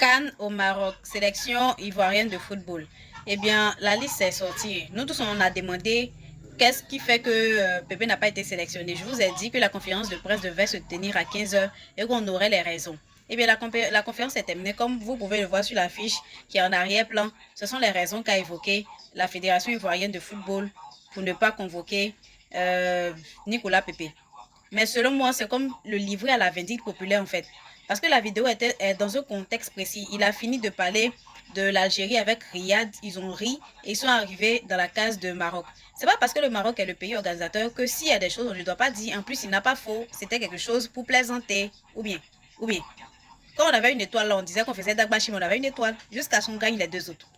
CAN au Maroc, sélection ivoirienne de football. Eh bien, la liste est sortie. Nous tous, on a demandé qu'est-ce qui fait que Pépé n'a pas été sélectionné. Je vous ai dit que la conférence de presse devait se tenir à 15 h et qu'on aurait les raisons. Eh bien, la conférence est terminée. Comme vous pouvez le voir sur l'affiche qui est en arrière-plan, ce sont les raisons qu'a évoquées la Fédération ivoirienne de football pour ne pas convoquer Nicolas Pépé. Mais selon moi, c'est comme le livret à la vindicte populaire en fait. Parce que la vidéo est dans un contexte précis. Il a fini de parler de l'Algérie avec Riyad. Ils ont ri et ils sont arrivés dans la case de Maroc. C'est pas parce que le Maroc est le pays organisateur que s'il y a des choses on ne doit pas dire. En plus, il n'a pas faux. C'était quelque chose pour plaisanter. Ou bien. Quand on avait une étoile là, on disait qu'on faisait Dagbashim, on avait une étoile. Jusqu'à ce qu'on gagne les deux autres.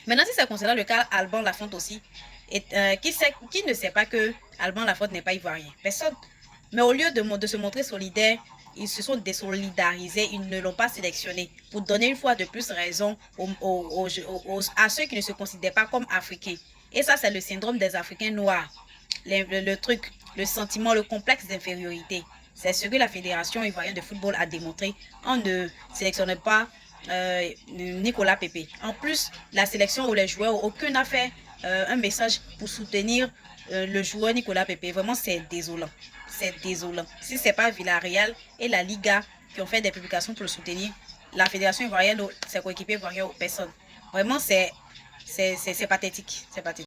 Maintenant, si c'est concernant le cas Alban Lafont aussi, et, qui ne sait pas que Alban Lafont n'est pas ivoirien? Personne. Mais au lieu de se montrer solidaires, ils se sont désolidarisés, ils ne l'ont pas sélectionné pour donner une fois de plus raison à ceux qui ne se considèrent pas comme africains. Et ça, c'est le syndrome des Africains noirs. Le truc, le sentiment, le complexe d'infériorité. C'est ce que la Fédération ivoirienne de football a démontré en ne sélectionnant pas Nicolas Pépé. En plus, la sélection ou les joueurs, aucun n'a fait un message pour soutenir le joueur Nicolas Pépé. Vraiment, c'est désolant. C'est désolant. Si ce n'est pas Villarreal et la Liga qui ont fait des publications pour le soutenir, la Fédération ivoirienne, ses coéquipiers ivoiriens, personne. Vraiment, c'est pathétique. C'est pathétique.